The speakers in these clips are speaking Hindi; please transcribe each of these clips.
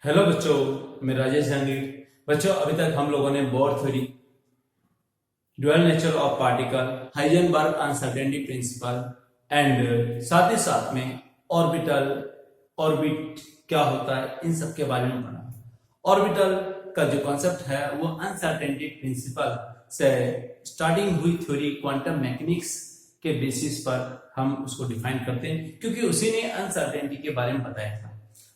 हेलो बच्चों, मैं राजेश जहांगीर। बच्चों, अभी तक हम लोगों ने bore theory, dual nature of particle, Heisenberg uncertainty principle and साथ ही साथ में ऑर्बिटल, ऑर्बिट क्या होता है, इन सब के बारे में पढ़ा। ऑर्बिटल का जो कॉन्सेप्ट है वो अनसर्टेनिटी प्रिंसिपल से स्टार्टिंग हुई थ्योरी क्वांटम मैकेनिक्स के बेसिस पर हम उसको डिफाइन करते हैं, क्योंकि उसी ने अनसर्टेनिटी के बारे में बताया था।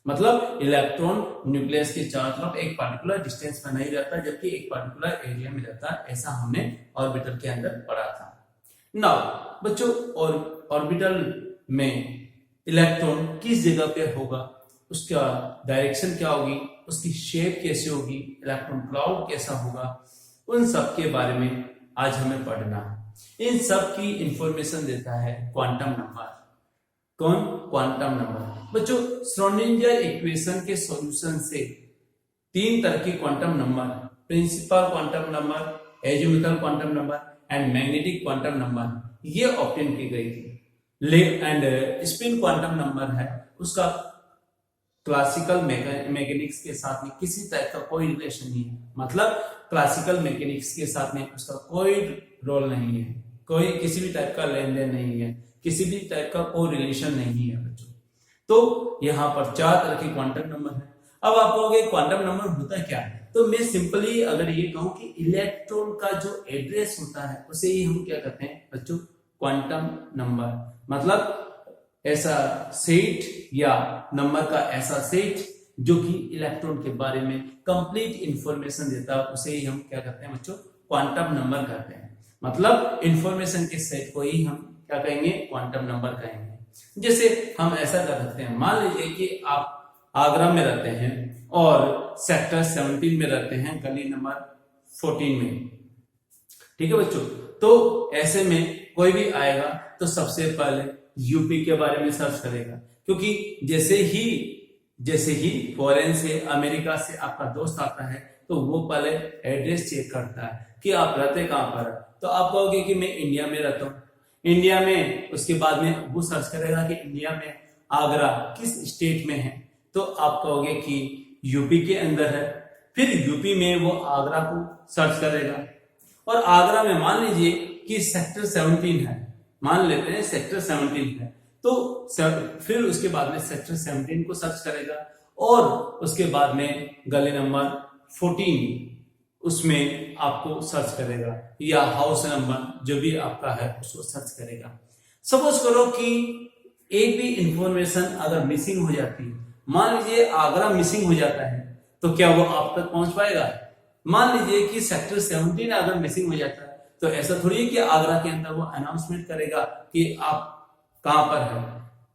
मतलब इलेक्ट्रॉन न्यूक्लियस के चारों तरफ एक पार्टिकुलर डिस्टेंस पर नहीं रहता, जबकि एक पार्टिकुलर एरिया में रहता, ऐसा हमने ऑर्बिटल के अंदर पढ़ा था। नाउ बच्चों, ऑर्बिटल में इलेक्ट्रॉन किस जगह पे होगा, उसका डायरेक्शन क्या होगी, उसकी शेप कैसे होगी, इलेक्ट्रॉन क्लाउड कैसा होगा, उन सब के बारे में आज हमें पढ़ना। इन सब की इंफॉर्मेशन देता है क्वांटम नंबर। कौन? Quantum number. बच्चों, श्रोडिंगर इक्वेशन के सॉल्यूशन से तीन तरह की quantum number, principal quantum number, azimuthal quantum number and magnetic quantum number, ये ऑब्टेन की गई थी। एंड स्पिन क्वांटम नंबर है, उसका क्लासिकल मैकेनिक्स के साथ में किसी टाइप का कोई रिलेशन नहीं है। मतलब क्लासिकल मैकेनिक्स के साथ में उसका कोई रोल नहीं है, कोई किसी भी टाइप का लेन देन नहीं है, किसी भी टाइप का कोई रिलेशन नहीं है बच्चों। तो यहाँ पर चार तरह के क्वांटम नंबर है। अब आप कहोगे क्वांटम नंबर होता क्या है, तो मैं सिंपली अगर ये कहूं कि इलेक्ट्रॉन का जो एड्रेस होता है उसे ही हम क्या कहते हैं बच्चों, क्वांटम नंबर। मतलब ऐसा सेट या नंबर का ऐसा सेट जो कि इलेक्ट्रॉन के बारे में कंप्लीट इंफॉर्मेशन देता है, उसे ही हम क्या कहते हैं बच्चों, क्वांटम नंबर कहते हैं। मतलब इंफॉर्मेशन के सेट को ही हम क्या कहेंगे, क्वांटम नंबर कहेंगे। जैसे हम ऐसा कर सकते हैं, मान लीजिए कि आप आगरा में रहते हैं और सेक्टर 17 में रहते हैं, गली नंबर 14 में। ठीक है बच्चों, तो ऐसे में कोई भी आएगा तो सबसे पहले यूपी के बारे में सर्च करेगा, क्योंकि जैसे ही फॉरेन से, अमेरिका से आपका दोस्त आता है तो वो पहले एड्रेस चेक करता है कि आप रहते कहां पर। तो आप कहोगे कि मैं इंडिया में रहता हूं, इंडिया में, उसके बाद में वो सर्च करेगा कि इंडिया में आगरा किस स्टेट में है, तो आप कहोगे कि यूपी के अंदर है। फिर यूपी में वो आगरा को सर्च करेगा, और आगरा में मान लीजिए कि सेक्टर 17 है, मान लेते हैं सेक्टर 17 है, तो फिर उसके बाद में सेक्टर 17 को सर्च करेगा, और उसके बाद में गली नंबर 14 उसमें आपको सर्च करेगा, या हाउस नंबर जो भी आपका है उसको सर्च करेगा। सपोज करो कि एक भी इंफॉर्मेशन अगर मिसिंग हो जाती है, मान लीजिए आगरा मिसिंग हो जाता है, तो क्या वो आप तक पहुंच पाएगा? मान लीजिए कि सेक्टर 17 अगर मिसिंग हो जाता है, तो ऐसा थोड़ी है कि आगरा के अंदर वो अनाउंसमेंट करेगा कि आप कहां पर है।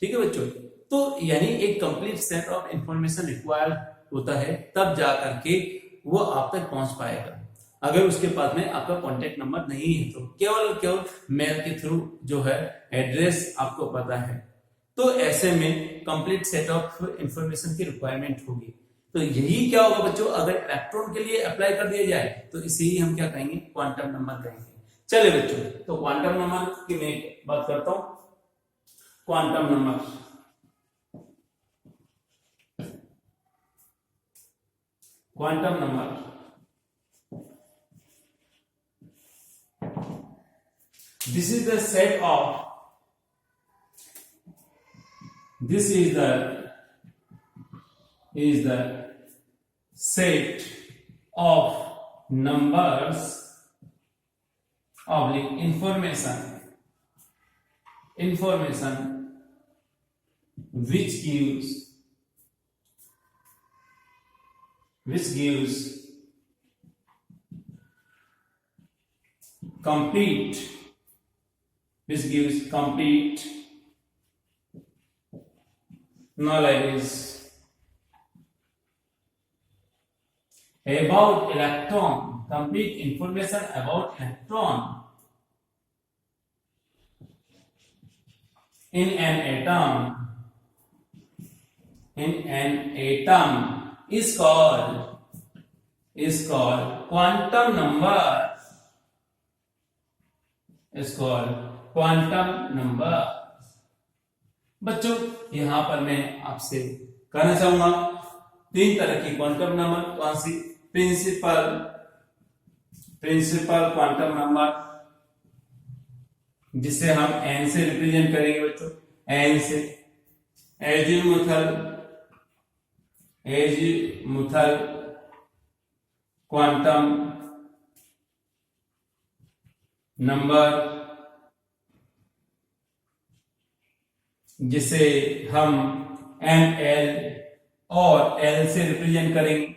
ठीक है बच्चों, तो यानी एक complete set of information required होता है, तब जा करके वो आप तक पहुंच पाएगा। अगर उसके पास में आपका कॉन्टेक्ट नंबर नहीं है, तो केवल मेल के थ्रू जो है एड्रेस आपको पता है, तो ऐसे में कंप्लीट सेट ऑफ इंफॉर्मेशन की रिक्वायरमेंट होगी। तो यही क्या होगा बच्चों, अगर इलेक्ट्रॉन के लिए अप्लाई कर दिया जाए तो इसे ही हम क्या कहेंगे, क्वांटम नंबर कहेंगे। चलिए बच्चों, तो क्वांटम नंबर की मैं बात करता हूं। Quantum number, quantum number this is the set of this is the set of numbers of information which gives complete knowledge about electron, complete information about electron in an atom is called quantum number, is called quantum number. बच्चों, यहां पर मैं आपसे कहना चाहूंगा तीन तरह की क्वांटम नंबर, कौन सी? प्रिंसिपल क्वांटम नंबर, जिसे हम n से रिप्रेजेंट करेंगे बच्चों, n से। एजीमुथल क्वांटम नंबर, जिसे हम ml और l से रिप्रेजेंट करेंगे।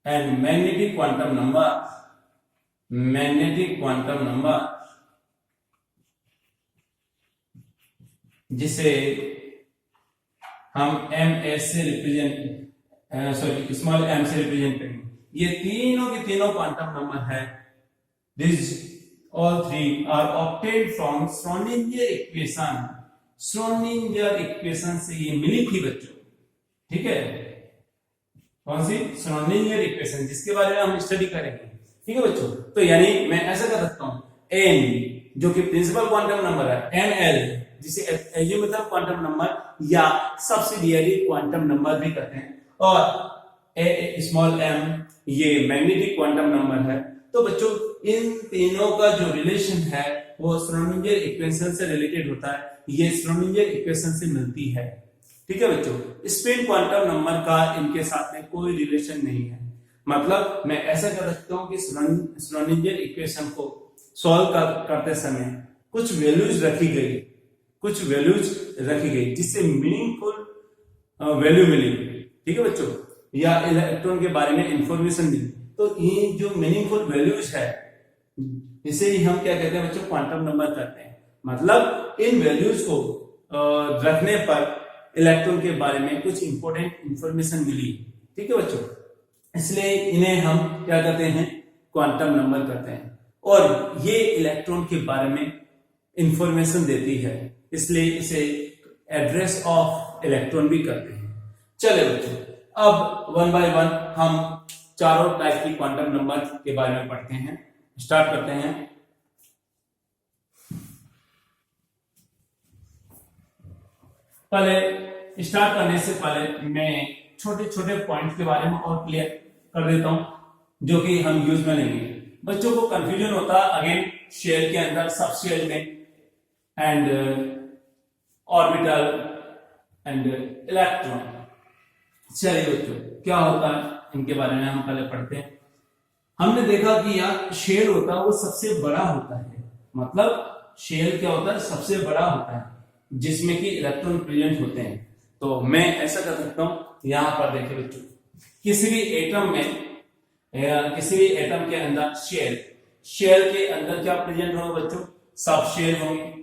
एंड मैग्नेटिक क्वांटम नंबर, जिसे हम ms से रिप्रेजेंट स्मॉल m से रिप्रेजेंट करेंगे। ये तीनों के तीनों क्वांटम नंबर है। These all three are obtained from Schrödinger equation। Schrödinger equation से ये मिली थी बच्चों, ठीक है। कौन सी? Schrödinger equation, जिसके बारे में हम स्टडी करेंगे, ठीक है बच्चों। तो यानी मैं ऐसा कर सकता हूं, n जो कि प्रिंसिपल क्वांटम नंबर है, ml जिसे एजीमुथल क्वांटम नंबर या सब्सिडियरी क्वांटम नंबर भी कहते हैं, और स्मॉल m ये मैग्नेटिक क्वांटम नंबर है। तो बच्चों इन तीनों का जो रिलेशन है वो श्रोडिंगर इक्वेशन से रिलेटेड होता है, ये श्रोडिंगर इक्वेशन से मिलती है, ठीक है बच्चों। स्पिन क्वांटम नंबर का इनके साथ में कोई रिलेशन नहीं है। मतलब मैं ऐसा कर सकता हूं कि श्रोडिंगर इक्वेशन को सॉल्व करते समय कुछ वैल्यूज रखी गई जिससे मीनिंगफुल वैल्यू मिली, ठीक है बच्चों, या इलेक्ट्रॉन के बारे में इंफॉर्मेशन मिली। तो ये जो मीनिंगफुल वैल्यूज है इसे ही हम क्या कहते हैं बच्चों? क्वांटम नंबर कहते हैं। मतलब इन वैल्यूज को रखने पर इलेक्ट्रॉन के बारे में कुछ इंपॉर्टेंट इंफॉर्मेशन मिली, ठीक है बच्चों, इसलिए इन्हें हम क्या कहते हैं? क्वांटम नंबर कहते हैं। और ये इलेक्ट्रॉन के बारे में इंफॉर्मेशन देती है, इसलिए इसे एड्रेस ऑफ इलेक्ट्रॉन भी कहते हैं। चले बच्चों, अब वन बाय वन हम चारों टाइप की क्वांटम नंबर के बारे में पढ़ते हैं। स्टार्ट करते हैं। पहले स्टार्ट करने से पहले मैं छोटे छोटे पॉइंट्स के बारे में और क्लियर कर देता हूं, जो कि हम यूज में लेंगे। बच्चों को कंफ्यूजन होता है अगेन शेल के अंदर, सब शेल में, एंड ऑर्बिटल एंड इलेक्ट्रॉन। चलिए बच्चों, क्या होता है इनके बारे में हम पहले पढ़ते हैं। हमने देखा कि यार शेल होता है वो सबसे बड़ा होता है। मतलब शेल क्या होता है? सबसे बड़ा होता है, जिसमें कि इलेक्ट्रॉन प्रेजेंट होते हैं। तो मैं ऐसा कर सकता हूं, यहां पर देखिए बच्चों, किसी भी एटम के अंदर शेल के अंदर क्या प्रेजेंट होगा बच्चों? सब शेल होंगे।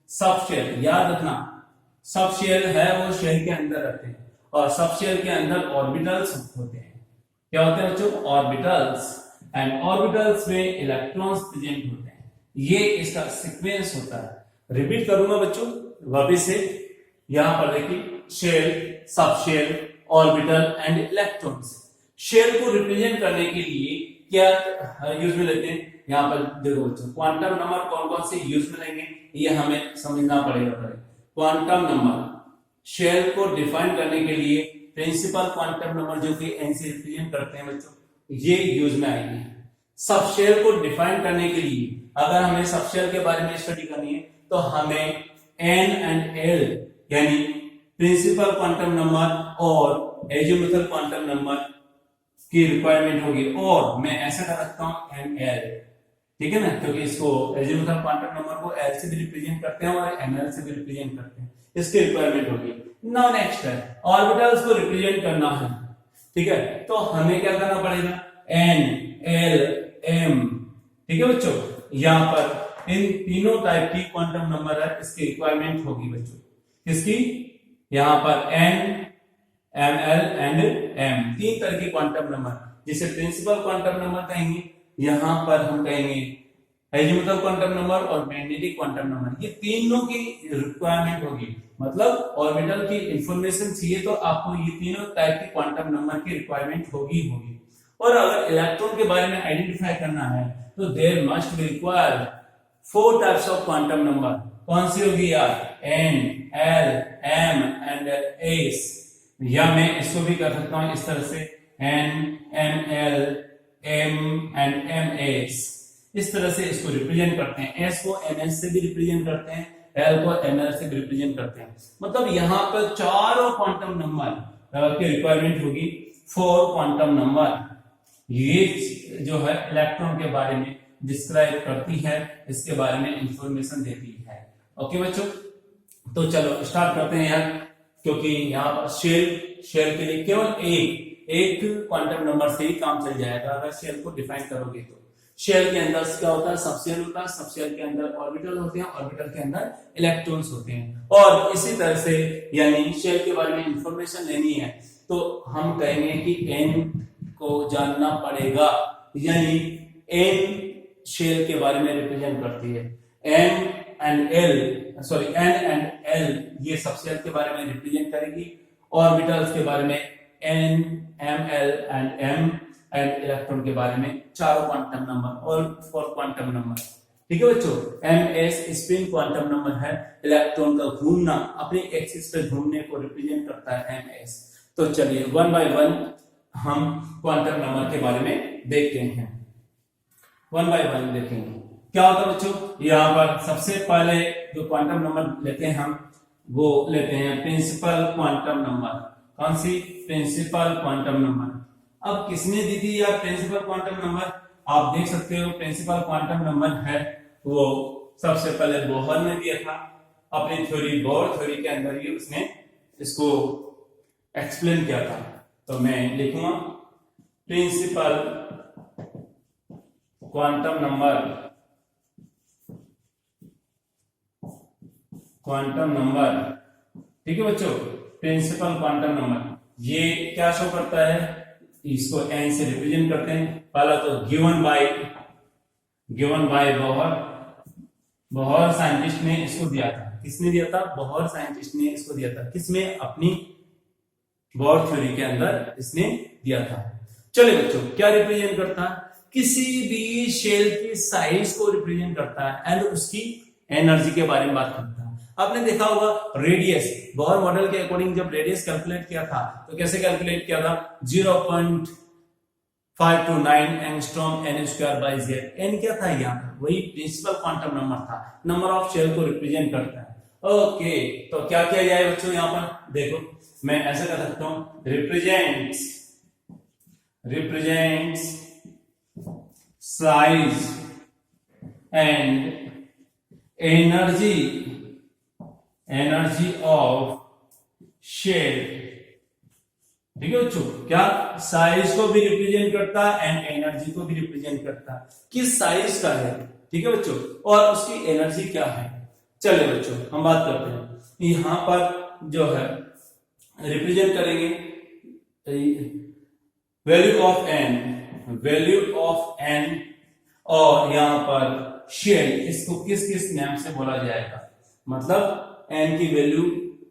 सब शेल याद रखना, सब शेल है वो शेल के अंदर रहते हैं, और सब शेल के अंदर ऑर्बिटल्स होते हैं। क्या होते हैं बच्चों? ऑर्बिटल्स। एंड ऑर्बिटल्स में इलेक्ट्रॉन्स प्रेजेंट होते हैं। ये इसका सीक्वेंस होता है। रिपीट करूंगा बच्चों वापिस से। यहां पर देखिए, shell, sub shell, orbital and electrons. Shell को रिप्रेजेंट करने के लिए क्या यूज में लेते हैं? यहां पर देखो बच्चों, क्वांटम नंबर कौन कौन से यूज में लेंगे ये हमें समझना पड़ेगा पहले। क्वांटम नंबर शेल को डिफाइन करने के लिए प्रिंसिपल क्वांटम नंबर जो कि n से रिप्रेजेंट करते हैं बच्चों, ये यूज में आएंगे। सब शेल को डिफाइन करने के लिए अगर हमें सब शेल के बारे में स्टडी करनी है तो हमें n एंड l यानी प्रिंसिपल क्वांटम नंबर और एजीमुथल क्वांटम नंबर की रिक्वायरमेंट होगी। और मैं ऐसा कर सकता हूं ml, ठीक है ना, क्योंकि इसको एजीमुथल क्वांटम नंबर को l से भी रिप्रेजेंट करते हैं और ml से भी रिप्रेजेंट करते हैं, इसकी रिक्वायरमेंट होगी। नाउ नेक्स्ट है ऑर्बिटल्स को रिप्रेजेंट करना है, ठीक है, तो हमें क्या करना पड़ेगा? n l m, ठीक है बच्चों। यहां पर इन तीनों टाइप की क्वांटम नंबर है, इसकी रिक्वायरमेंट होगी बच्चों। किसकी? यहां पर n ml एंड m, तीन तरह की क्वांटम नंबर, जिसे प्रिंसिपल क्वांटम नंबर कहेंगे। यहां पर हम कहेंगे एजीमुथल क्वांटम नंबर और मैग्नेटिक क्वांटम नंबर। ये तीनों की रिक्वायरमेंट होगी। मतलब ऑर्बिटल की इंफॉर्मेशन चाहिए तो आपको ये तीनों टाइप की क्वांटम नंबर की रिक्वायरमेंट होगी। और अगर इलेक्ट्रॉन के बारे में आइडेंटिफाई करना है तो there must be required 4 types of quantum number. कौन सी होगी यार? n l m and s। या मैं इसको भी कर सकता हूं इस तरह से NML M एंड MS, इस तरह से इसको रिप्रेजेंट करते हैं। S को MS से भी रिप्रेजेंट करते हैं, L को ML से भी रिप्रेजेंट करते हैं। मतलब यहाँ पर चारों क्वांटम नंबर की रिक्वायरमेंट होगी। 4 क्वांटम नंबर ये जो है इलेक्ट्रॉन के बारे में डिस्क्राइब करती है, इसके बारे में इंफॉर्मेशन देती है। ओके बच्चों, तो चलो स्टार्ट करते हैं यार, क्योंकि यहाँ पर शेल के लिए केवल एक क्वांटम नंबर से ही काम चल जाएगा अगर शेल को डिफाइन करोगे तो। शेल के अंदर क्या होता है, सबशेल होता है, सबशेल के अंदर ऑर्बिटल होते हैं, ऑर्बिटल के अंदर इलेक्ट्रॉन्स होते हैं। और इसी तरह से यानी शेल के बारे में इंफॉर्मेशन लेनी है तो हम कहेंगे कि n को जानना पड़ेगा, यानी n शेल के बारे में रिप्रेजेंट करती है। N एंड L ये सबशेल के बारे में रिप्रेजेंट करेगी, ऑर्बिटल्स के बारे में N, ML and M and electron के बारे में चारों क्वांटम नंबर और 4 क्वांटम नंबर। ठीक है बच्चों, MS स्पिन क्वांटम नंबर है, इलेक्ट्रॉन का घूमना, अपनी एक्सिस पे घूमने को रिप्रेजेंट करता है MS। तो चलिए वन बाय वन हम क्वांटम नंबर के बारे में देखते हैं, वन बाय वन देखेंगे क्या होता है बच्चों। यहाँ पर सबसे पहले जो क्वांटम नंबर लेते हैं हम वो लेते हैं प्रिंसिपल क्वांटम नंबर। कौन सी? Principal quantum number. अब किसने दी थी यार प्रिंसिपल क्वांटम नंबर? आप देख सकते हो प्रिंसिपल क्वांटम नंबर है वो सबसे पहले बोहर ने दिया था अपनी थ्योरी, बोहर थ्योरी के अंदर ही उसने इसको एक्सप्लेन किया था। तो मैं लिखूंगा principal quantum number, quantum number. ठीक है बच्चों, प्रिंसिपल क्वांटम नंबर ये क्या शो करता है, इसको n से रिप्रेजेंट करते हैं। पहला तो गिवन बाय बोहर साइंटिस्ट ने इसको दिया था। किसने दिया था? बोहर साइंटिस्ट ने इसको दिया था। किसमें? अपनी बोहर थ्योरी के अंदर इसने दिया था। चलिए बच्चों, क्या रिप्रेजेंट करता है? किसी भी शेल की साइज को रिप्रेजेंट करता है एंड उसकी एनर्जी के बारे में बात करता है। आपने देखा होगा रेडियस, बोहर मॉडल के अकॉर्डिंग जब रेडियस कैलकुलेट किया था तो कैसे कैलकुलेट किया था? 0.529 एंगस्ट्रॉम n²/z। n क्या था यहाँ पर? वही प्रिंसिपल क्वांटम नंबर था, नंबर ऑफ शेल को रिप्रेजेंट करता है। ओके, तो क्या किया जाए बच्चों? यहाँ पर देखो मैं ऐसा कर सकता हूं, represents size and energy of shell. ठीक है बच्चों, क्या साइज को भी रिप्रेजेंट करता है एंड एनर्जी को भी रिप्रेजेंट करता है। किस साइज का है, ठीक है बच्चों, और उसकी एनर्जी क्या है। चलिए बच्चों हम बात करते हैं। यहां पर जो है रिप्रेजेंट करेंगे वैल्यू ऑफ एन, और यहां पर शेल, इसको किस किस नाम से बोला जाएगा? मतलब एन की वैल्यू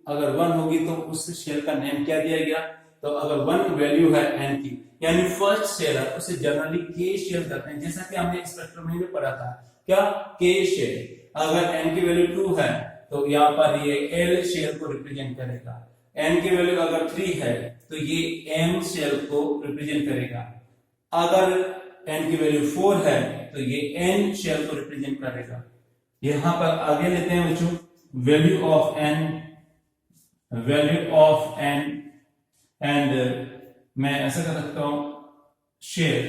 अगर 1 होगी तो उस शेल का नेम क्या दिया गया? तो अगर 1 वैल्यू है एन की, यानी फर्स्ट शेल है, उसे जनरली के शेल कहते हैं। जैसा कि हमने स्पेक्ट्रम में भी पढ़ा था, क्या? के शेल। अगर एन की वैल्यू 2 है तो यहाँ पर ये एल शेल को रिप्रेजेंट करेगा। एन की वैल्यू अगर 3 है तो ये एम शेल को रिप्रेजेंट करेगा। अगर एन की वैल्यू 4 है तो ये एन शेल को रिप्रेजेंट करेगा। यहां पर आगे लेते हैं बच्चों वैल्यू ऑफ एन एंड मैं ऐसा कर सकता हूं शेल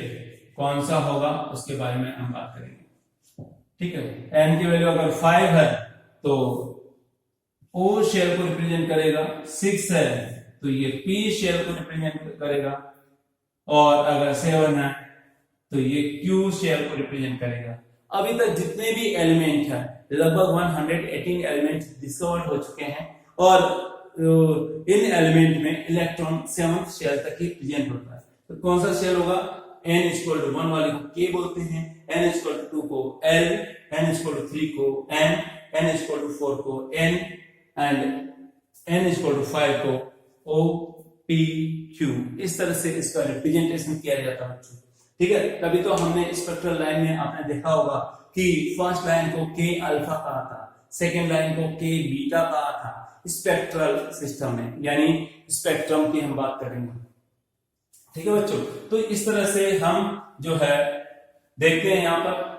कौन सा होगा उसके बारे में हम बात करेंगे। ठीक है, एन की वैल्यू अगर 5 है तो ओ शेल को रिप्रेजेंट करेगा, 6 है तो ये पी शेल को रिप्रेजेंट करेगा, और अगर 7 है तो ये क्यू शेल को रिप्रेजेंट करेगा। अभी तक जितने भी एलिमेंट है लगभग 118 एलिमेंट डिस्कवर्ड हो चुके हैं, और इन एलिमेंट में इलेक्ट्रॉन 7th शेल तक ही प्रेजेंट होता है। तो कौन सा शेल होगा? n=1 वाले को k बोलते हैं, n=2 को l, n=3 को n, n=4 को n एंड n=5 को o, p, q। इस तरह से इसका रिप्रेजेंटेशन किया जाता है। ठीक है, तभी तो हमने स्पेक्ट्रल लाइन में आपने देखा होगा कि फर्स्ट लाइन को k अल्फा कहा था, सेकेंड लाइन को k बीटा कहा था, स्पेक्ट्रल सिस्टम है, यानी स्पेक्ट्रम की हम बात करेंगे। ठीक है बच्चों, तो इस तरह से हम जो है देखते हैं यहां पर।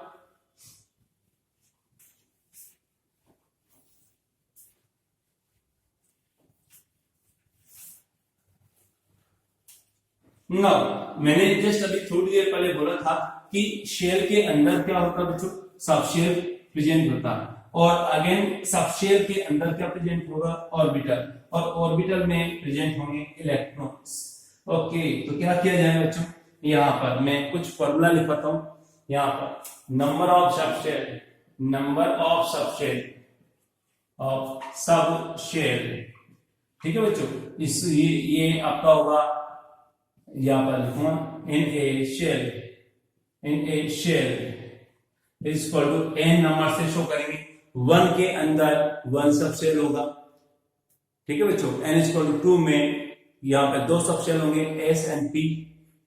ना मैंने जस्ट अभी थोड़ी देर पहले बोला था कि शेल के अंदर क्या होता है बच्चों, सबशेल प्रेजेंट होता है, और अगेन सबशेल के अंदर क्या प्रेजेंट होगा, ऑर्बिटल, और ऑर्बिटल में प्रेजेंट होंगे इलेक्ट्रॉन्स। ओके, तो क्या किया जाए बच्चों, यहाँ पर मैं कुछ फॉर्मूला लिखवाता हूं। यहाँ पर number of subshell, number of subshell, of subshell, ठीक है बच्चों, इस ये आपका होगा, यहां पर लिखूंगा in a shell is equal to n number से शो करेंगे, 1 के अंदर 1 सबशेल होगा। ठीक है बच्चों, n इज इक्वल टू 2 में यहाँ पे 2 सबशेल होंगे s एंड p,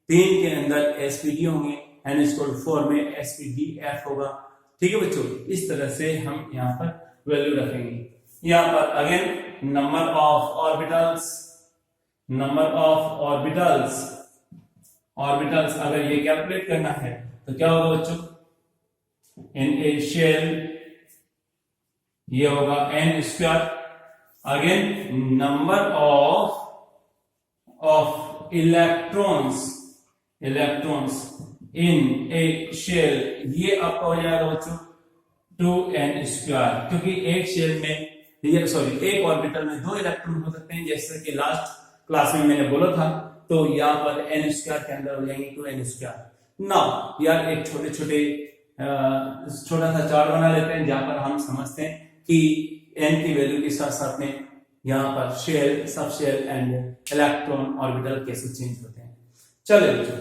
3 के अंदर spd होंगे, n इज इक्वल टू 4 में spdf होगा। ठीक है बच्चों, इस तरह से हम यहाँ पर वैल्यू रखेंगे। यहाँ पर again number of orbitals, number of orbitals, orbitals अगर ये कैलकुलेट करना है तो क्या होगा बच्चों, इन ए शेल ये होगा n square, again number of electrons, electrons in a shell ये आपका हो जाएगा बच्चों 2n स्क्वायर, क्योंकि एक शेल में एक ऑर्बिटल में 2 इलेक्ट्रॉन हो सकते हैं, जैसे कि लास्ट क्लास में मैंने बोला था। तो यहाँ पर n स्क्वायर के अंदर हो जाएंगे 2n स्क्वायर। नाउ यार एक छोटा सा चार्ट बना लेते हैं जहां पर हम समझते हैं कि n की वैल्यू के साथ साथ में यहाँ पर shell, subshell and electron orbital कैसे चेंज होते हैं। चलिए बच्चों,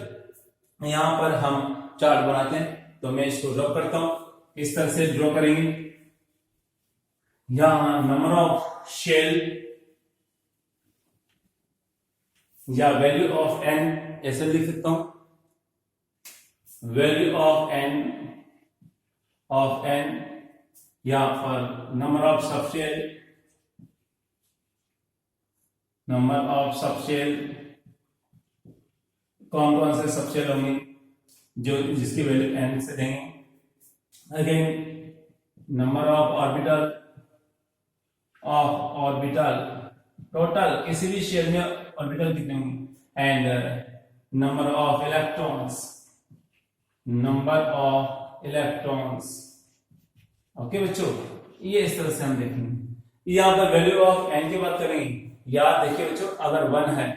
यहाँ पर हम चार्ट बनाते हैं, तो मैं इसको ड्रॉ करता हूं। इस तरह से ड्रॉ करेंगे, यहाँ नंबर ऑफ शेल या वैल्यू ऑफ n ऐसे लिख सकता हूं, वैल्यू ऑफ n या पर number of subshell, number of subshell, कौन कौन से सबशेल होंगे जो जिसकी वैल्यू n से देंगे। Again number of orbital total किसी भी शेल में ऑर्बिटल कितने होंगे, and number of electrons, number of electrons. Okay बच्चों, ये इस तरह से हम देखेंगे। यहाँ पर वैल्यू ऑफ n की बात करेंगे, याद देखिए बच्चों, अगर 1 है,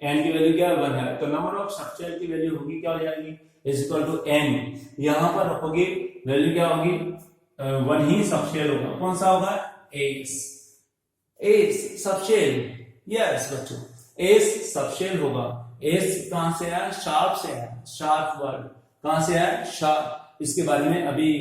n की वैल्यू क्या है 1 है, तो नंबर ऑफ सबशेल की वैल्यू होगी क्या हो जाएगी, इज इक्वल टू n। यहाँ पर होगी वैल्यू क्या होगी, 1 ही सबशेल होगा, कौन सा होगा, एस सबशेल, यस बच्चों एस सबशेल होगा। एस कहां से है, शार्प से है, शार्प वर्ड कहां से है, शार्प। इसके बारे में अभी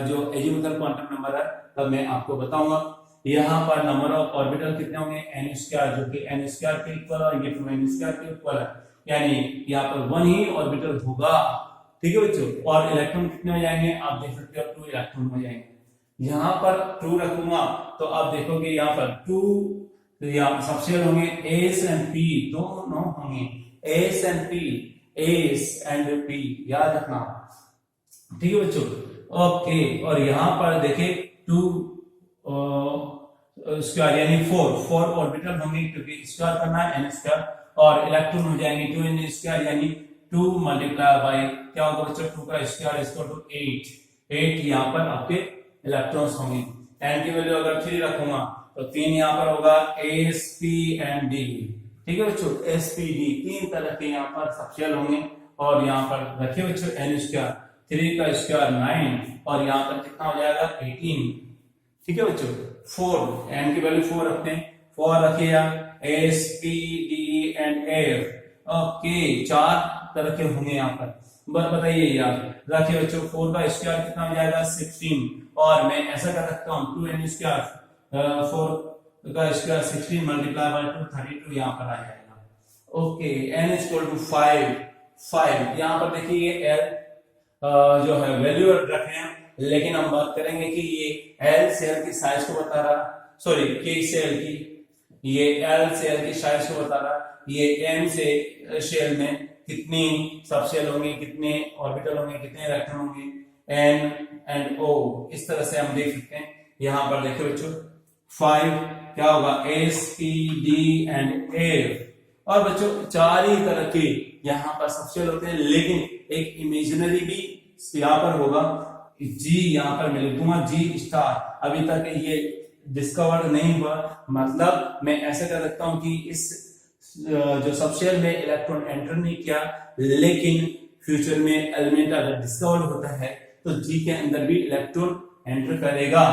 जो एजीमुथल क्वांटम नंबर है तब मैं आपको बताऊंगा। यहाँ पर नंबर ऑफ ऑर्बिटल कितने होंगे, n स्क्वायर, जो कि n स्क्वायर के इक्वल और ये 2n स्क्वायर के इक्वल है, यानी यहाँ पर 1 ही ऑर्बिटल होगा। ठीक है बच्चों, और इलेक्ट्रॉन कितने हो जाएंगे, आप देख सकते हो 2 इलेक्ट्रॉन हो जाएंगे। यहाँ पर 2 रखूंगा तो आप देखोगे यहाँ पर 2, तो यहाँ सबशेल होंगे एस एंड पी, दोनों होंगे S and P, S and P, याद रखना। ठीक है बच्चों, ओके, और यहाँ पर देखें 2 स्क्वायर यानी 4 ऑर्बिटल होंगे, क्योंकि स्क्वायर करना है n स्क्वायर, और इलेक्ट्रॉन हो जाएंगे 2n स्क्वायर यानी 2 मल्टीप्लाई बाय क्या होगा बच्चों, 2 का स्क्वायर इक्वल टू 8 यहाँ पर आपके इलेक्ट्रॉन्स होंगे। n की वैल्यू अगर 3 रखूंगा तो 3 यहाँ पर होगा एस पी एंड डी। ठीक है बच्चों, एस पी डी 3 तरह के यहाँ पर सबशेल होंगे, और यहाँ पर रखिए बच्चों n स्क्वायर, 3 का स्क्वायर 9, और यहाँ पर कितना हो जाएगा 18। ठीक है बच्चों, 4 n की वैल्यू 4 रखते हैं, 4 रखिए S P D and F. Okay, 4 तरह के होंगे यहाँ पर, बस बताइए यार, रखिए बच्चों 4 का स्क्वायर कितना हो जाएगा 16, और मैं ऐसा कर सकता हूँ 2n स्क्वायर 4 का स्क्वायर 16 मल्टीप्लाई बाय 2 32 यहाँ पर आ जाएगा। ओके, n इक्वल टू 5 यहाँ पर देखिए ये l जो है वैल्यू रखे हैं, लेकिन हम बात करेंगे कि ये l शेल की साइज को बता रहा है, सॉरी K से L की, ये L से L की साइज को बता रहा, ये M से शेल में कितनी सब शेल होंगे, कितने ऑर्बिटल होंगे, कितने इलेक्ट्रॉन होंगे, N एंड O। इस तरह से हम देख सकते हैं। यहाँ पर देखो बच्चों 5 क्या होगा, S P D and F। और बच्चों चार ही तरह के यहाँ पर सब शेल होते हैं, लेकिन एक इमेजिनरी भी यहाँ पर होगा, G यहाँ पर मिले दूंगा, G स्टार अभी तक ये डिस्कवर नहीं हुआ। मतलब मैं ऐसा कर सकता हूं कि इस जो सबशेल में इलेक्ट्रॉन एंटर नहीं किया, लेकिन फ्यूचर में एलिमेंट अगर डिस्कवर होता है तो जी के अंदर भी इलेक्ट्रॉन एंटर करेगा।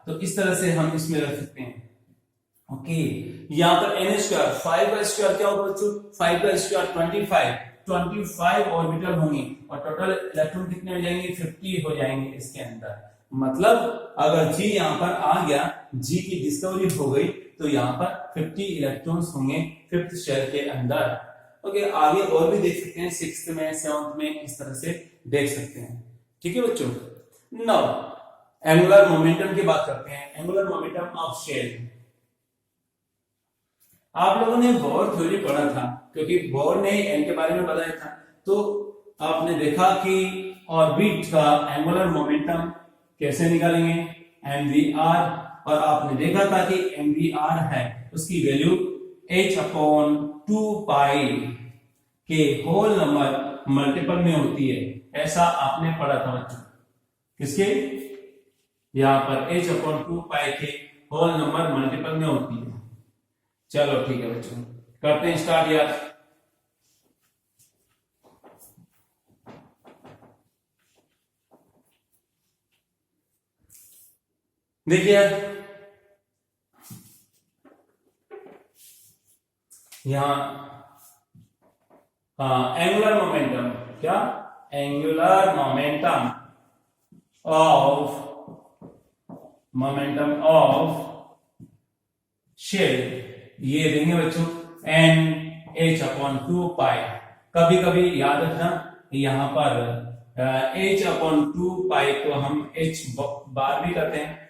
तो इस तरह से हम इसमें रख सकते हैं। ओके, यहाँ पर n स्क्वायर 5 का स्क्वायर क्या होगा बच्चों, 5 का स्क्वायर 25 ऑर्बिटल होंगे और टोटल इलेक्ट्रॉन कितने हो जाएंगे, 50 हो जाएंगे इसके अंदर। मतलब अगर G यहाँ पर आ गया, G की डिस्कवरी हो गई, तो यहाँ पर 50 इलेक्ट्रॉन्स होंगे फिफ्थ शेल के अंदर। ओके, आगे और भी देख सकते हैं, सिक्स्थ में, सेवंथ में, इस तरह से देख सकते हैं। ठीक है बच्चों, नाउ एंगुलर मोमेंटम की बात करते हैं। एंगुलर मोमेंटम ऑफ शेल, आप लोगों ने बोर थ्योरी पढ़ा था, क्योंकि बोर ने एन के बारे में बताया था। तो आपने देखा कि ऑर्बिट का एंगुलर मोमेंटम कैसे निकालेंगे, mvr, और आपने देखा था कि mvr है उसकी वैल्यू h/2π के होल नंबर मल्टीपल में होती है, ऐसा आपने पढ़ा था बच्चों। किसके, यहाँ पर h/2π के होल नंबर मल्टीपल में होती है। चलो ठीक है बच्चों, करते हैं स्टार्ट यार। देखिए यहां एंगुलर मोमेंटम, क्या, एंगुलर मोमेंटम ऑफ शेल, ये देंगे बच्चों NH/2π। कभी कभी याद रखना, यहाँ पर H/2π को हम H बार भी करते हैं,